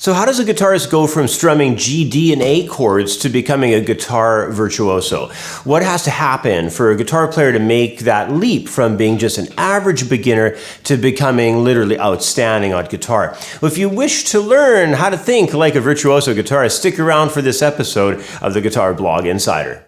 So how does a guitarist go from strumming G, D, and A chords to becoming a guitar virtuoso? What has to happen for a guitar player to make that leap from being just an average beginner to becoming literally outstanding on guitar? Well, if you wish to learn how to think like a virtuoso guitarist, stick around for this episode of the Guitar Blog Insider.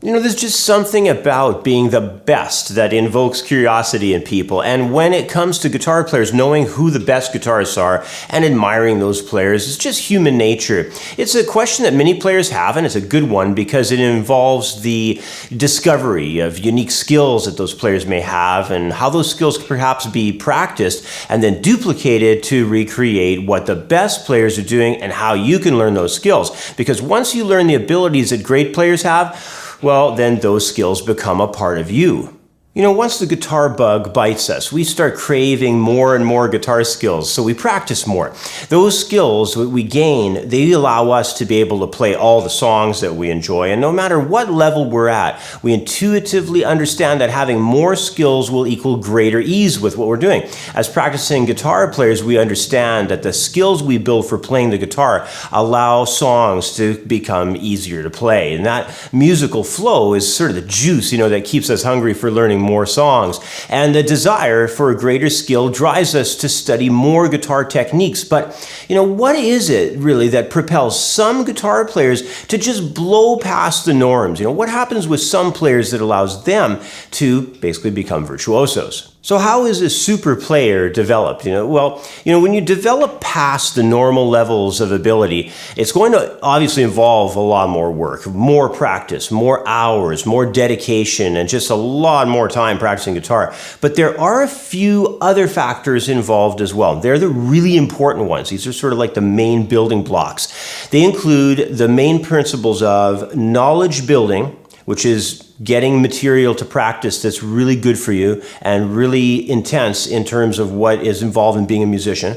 You know, there's just something about being the best that invokes curiosity in people. And when it comes to guitar players, knowing who the best guitarists are and admiring those players is just human nature. It's a question that many players have, and it's a good one because it involves the discovery of unique skills that those players may have and how those skills could perhaps be practiced and then duplicated to recreate what the best players are doing and how you can learn those skills. Because once you learn the abilities that great players have, well, then those skills become a part of you. You know, once the guitar bug bites us, we start craving more and more guitar skills, so we practice more. Those skills that we gain, they allow us to be able to play all the songs that we enjoy, and no matter what level we're at, we intuitively understand that having more skills will equal greater ease with what we're doing. As practicing guitar players, we understand that the skills we build for playing the guitar allow songs to become easier to play, and that musical flow is sort of the juice, you know, that keeps us hungry for learning more songs. And the desire for a greater skill drives us to study more guitar techniques. But, you know, what is it really that propels some guitar players to just blow past the norms? You know, what happens with some players that allows them to basically become virtuosos? So how is a super player developed? Well, when you develop past the normal levels of ability, it's going to obviously involve a lot more work, more practice, more hours, more dedication, and just a lot more time practicing guitar. But there are a few other factors involved as well. They're the really important ones. These are sort of like the main building blocks. They include the main principles of knowledge building, which is getting material to practice that's really good for you and really intense in terms of what is involved in being a musician.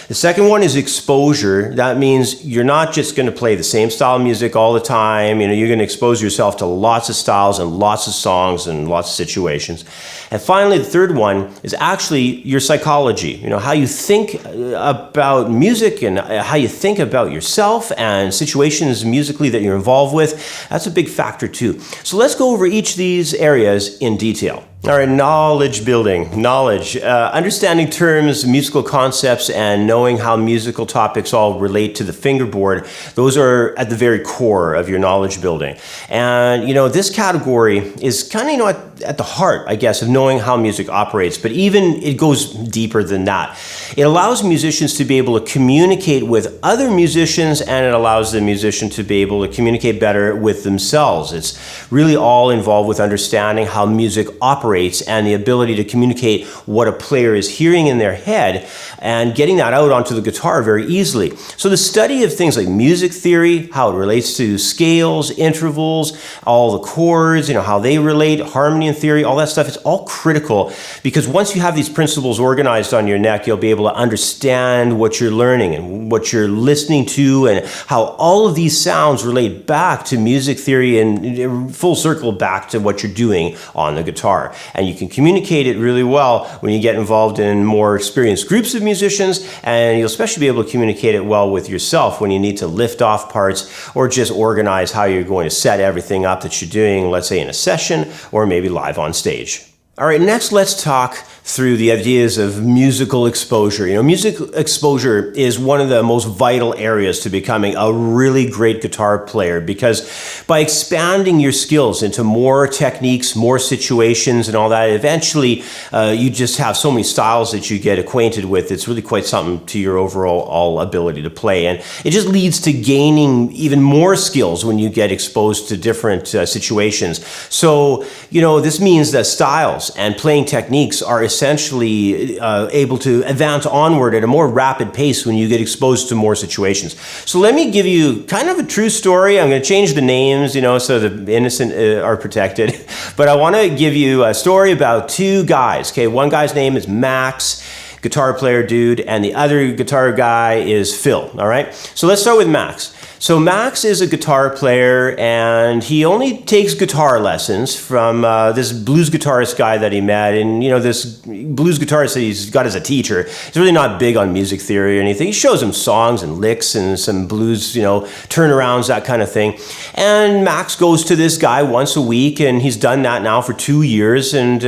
The second one is exposure. That means you're not just going to play the same style of music all the time. You're going to expose yourself to lots of styles and lots of songs and lots of situations. And finally, the third one is actually your psychology. How you think about music and how you think about yourself and situations musically that you're involved with. That's a big factor too. So let's go over each of these areas in detail. All right, knowledge building. Knowledge. Understanding terms, musical concepts, and knowing how musical topics all relate to the fingerboard, those are at the very core of your knowledge building. And, this category is kind of, at the heart, I guess, of knowing how music operates, but even it goes deeper than that. It allows musicians to be able to communicate with other musicians, and it allows the musician to be able to communicate better with themselves. It's really all involved with understanding how music operates and the ability to communicate what a player is hearing in their head and getting that out onto the guitar very easily. So the study of things like music theory, how it relates to scales, intervals, all the chords, how they relate, harmony and theory, all that stuff, it's all critical because once you have these principles organized on your neck, you'll be able to understand what you're learning and what you're listening to and how all of these sounds relate back to music theory and full circle back to what you're doing on the guitar. And you can communicate it really well when you get involved in more experienced groups of musicians, and you'll especially be able to communicate it well with yourself when you need to lift off parts or just organize how you're going to set everything up that you're doing, let's say in a session or maybe live on stage. All right, next let's talk through the ideas of musical exposure. Music exposure is one of the most vital areas to becoming a really great guitar player because by expanding your skills into more techniques, more situations and all that, eventually you just have so many styles that you get acquainted with. It's really quite something to your overall ability to play. And it just leads to gaining even more skills when you get exposed to different situations. So, this means that styles and playing techniques are essentially able to advance onward at a more rapid pace when you get exposed to more situations. So let me give you kind of a true story. I'm going to change the names, so the innocent are protected. But I want to give you a story about two guys. Okay, one guy's name is Max. guitar player dude, and the other guitar guy is Phil, all right? So let's start with Max. So Max is a guitar player, and he only takes guitar lessons from this blues guitarist guy that he met. And, this blues guitarist that he's got as a teacher, he's really not big on music theory or anything. He shows him songs and licks and some blues, turnarounds, that kind of thing. And Max goes to this guy once a week, and he's done that now for 2 years. And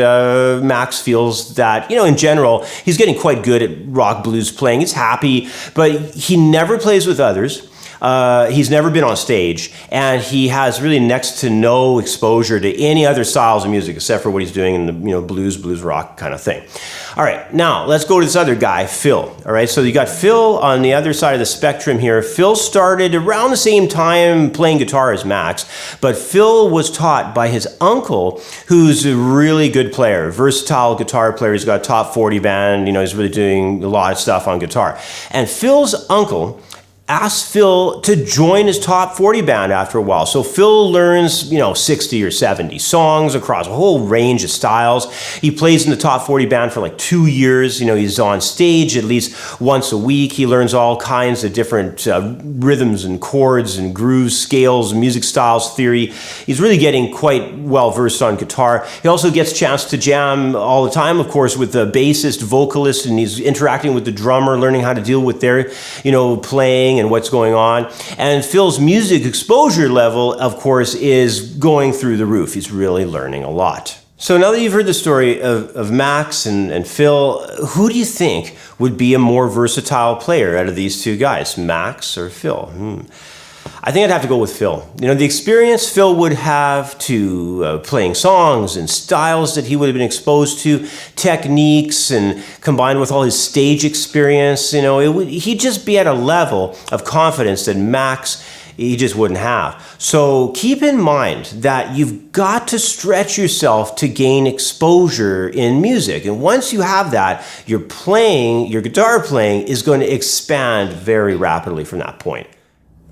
Max feels that, in general, he's getting quite good at rock blues playing. He's happy, but he never plays with others. He's never been on stage, and he has really next to no exposure to any other styles of music except for what he's doing in the blues rock kind of thing. All right, now let's go to this other guy, Phil. All right, so you got Phil on the other side of the spectrum here. Phil started around the same time playing guitar as Max, but Phil was taught by his uncle, who's a really good player, versatile guitar player. He's got a top 40 band. He's really doing a lot of stuff on guitar. And Phil's uncle asked Phil to join his top 40 band after a while. So Phil learns, 60 or 70 songs across a whole range of styles. He plays in the top 40 band for like 2 years. He's on stage at least once a week. He learns all kinds of different rhythms and chords and grooves, scales, music styles, theory. He's really getting quite well versed on guitar. He also gets a chance to jam all the time, of course, with the bassist, vocalist, and he's interacting with the drummer, learning how to deal with their, playing and what's going on. And Phil's music exposure level, of course, is going through the roof. He's really learning a lot. So now that you've heard the story of Max and Phil, who do you think would be a more versatile player out of these two guys, Max or Phil? I think I'd have to go with Phil. The experience Phil would have to playing songs and styles that he would have been exposed to, techniques, and combined with all his stage experience, he'd just be at a level of confidence that Max, he just wouldn't have. So keep in mind that you've got to stretch yourself to gain exposure in music. And once you have that, your guitar playing is going to expand very rapidly from that point.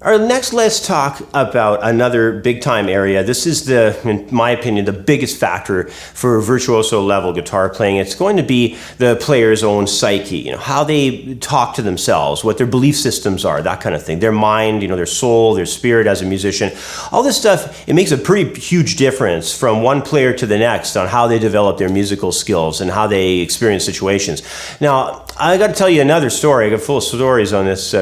All right, next let's talk about another big time area. This is in my opinion, the biggest factor for virtuoso level guitar playing. It's going to be the player's own psyche, how they talk to themselves, what their belief systems are, that kind of thing. Their mind, their soul, their spirit as a musician. All this stuff, it makes a pretty huge difference from one player to the next on how they develop their musical skills and how they experience situations. Now, I got to tell you another story. I got full of stories on this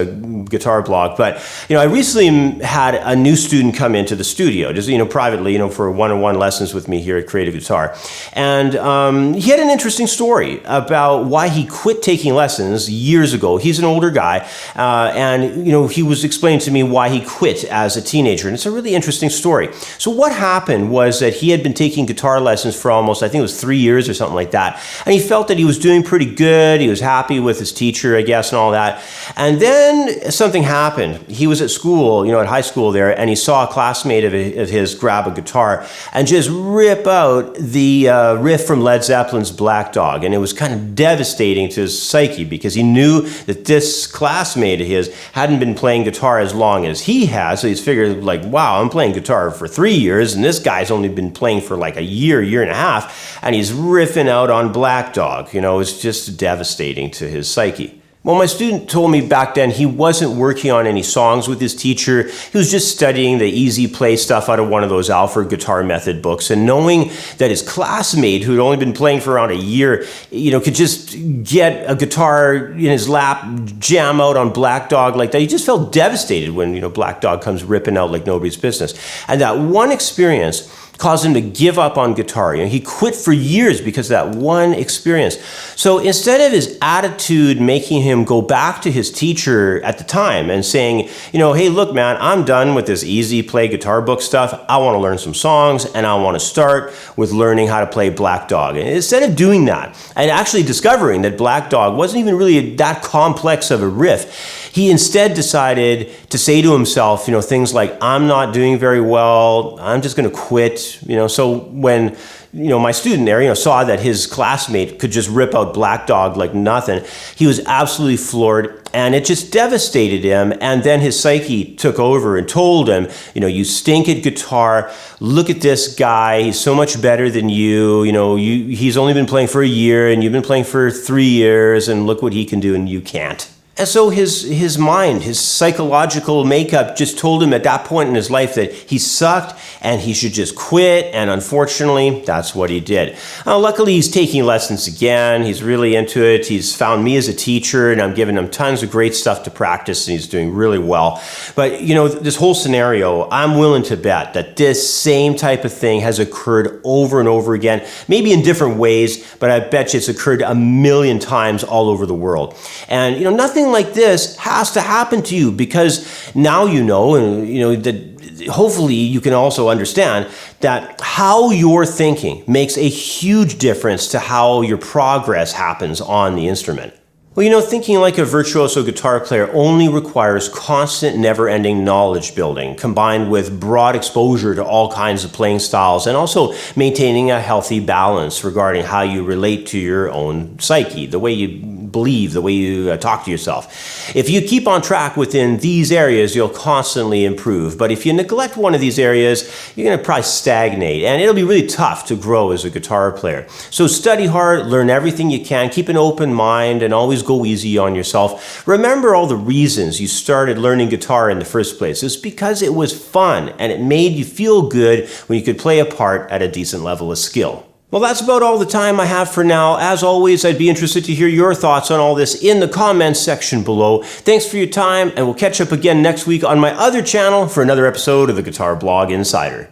guitar blog, but I recently had a new student come into the studio, just privately, for one-on-one lessons with me here at Creative Guitar, and he had an interesting story about why he quit taking lessons years ago. He's an older guy, and he was explaining to me why he quit as a teenager, and it's a really interesting story. So what happened was that he had been taking guitar lessons for almost, I think it was 3 years or something like that, and he felt that he was doing pretty good. He was happy with his teacher, I guess, and all that. And then something happened. He was at school, at high school there, and he saw a classmate of his grab a guitar and just rip out the riff from Led Zeppelin's Black Dog. And it was kind of devastating to his psyche because he knew that this classmate of his hadn't been playing guitar as long as he had. So he's figured like, wow, I'm playing guitar for 3 years and this guy's only been playing for like a year and a half, and he's riffing out on Black Dog. It's just devastating to his psyche. Well, my student told me back then he wasn't working on any songs with his teacher. He was just studying the easy play stuff out of one of those Alfred Guitar Method books. And knowing that his classmate, who'd only been playing for around a year, could just get a guitar in his lap, jam out on Black Dog like that, he just felt devastated when, Black Dog comes ripping out like nobody's business. And that one experience caused him to give up on guitar. He quit for years because of that one experience. So instead of his attitude making him go back to his teacher at the time and saying, hey, look, man, I'm done with this easy play guitar book stuff. I want to learn some songs, and I want to start with learning how to play Black Dog. And instead of doing that and actually discovering that Black Dog wasn't even really that complex of a riff, he instead decided to say to himself, things like, I'm not doing very well. I'm just going to quit. it, so when, my student there, saw that his classmate could just rip out Black Dog like nothing, he was absolutely floored, and it just devastated him. And then his psyche took over and told him, you stink at guitar. Look at this guy. He's so much better than you. He's only been playing for a year, and you've been playing for 3 years, and look what he can do, and you can't. And so his mind, his psychological makeup just told him at that point in his life that he sucked and he should just quit. And unfortunately, that's what he did. Luckily, he's taking lessons again. He's really into it. He's found me as a teacher, and I'm giving him tons of great stuff to practice, and he's doing really well. But, this whole scenario, I'm willing to bet that this same type of thing has occurred over and over again, maybe in different ways, but I bet you it's occurred a million times all over the world. And, nothing like this has to happen to you, because now that hopefully you can also understand that how you're thinking makes a huge difference to how your progress happens on the instrument. Well, thinking like a virtuoso guitar player only requires constant, never-ending knowledge building, combined with broad exposure to all kinds of playing styles, and also maintaining a healthy balance regarding how you relate to your own psyche, the way you believe, the way you talk to yourself. If you keep on track within these areas, you'll constantly improve. But if you neglect one of these areas, you're going to probably stagnate, and it'll be really tough to grow as a guitar player. So study hard, learn everything you can, keep an open mind, and always go easy on yourself. Remember all the reasons you started learning guitar in the first place. It's because it was fun, and it made you feel good when you could play a part at a decent level of skill. Well, that's about all the time I have for now. As always, I'd be interested to hear your thoughts on all this in the comments section below. Thanks for your time, and we'll catch up again next week on my other channel for another episode of the Guitar Blog Insider.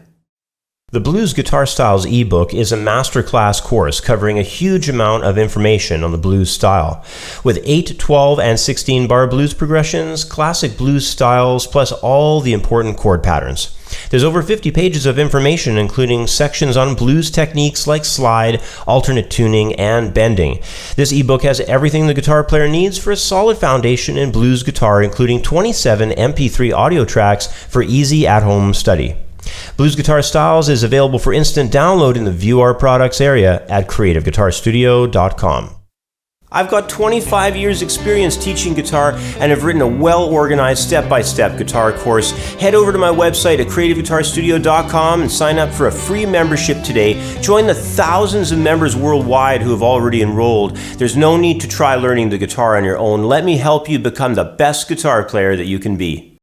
The Blues Guitar Styles ebook is a masterclass course covering a huge amount of information on the blues style. With 8, 12, and 16 bar blues progressions, classic blues styles, plus all the important chord patterns. There's over 50 pages of information, including sections on blues techniques like slide, alternate tuning, and bending. This ebook has everything the guitar player needs for a solid foundation in blues guitar, including 27 MP3 audio tracks for easy at-home study. Blues Guitar Styles is available for instant download in the View Our Products area at creativeguitarstudio.com. I've got 25 years experience teaching guitar and have written a well-organized step-by-step guitar course. Head over to my website at creativeguitarstudio.com and sign up for a free membership today. Join the thousands of members worldwide who have already enrolled. There's no need to try learning the guitar on your own. Let me help you become the best guitar player that you can be.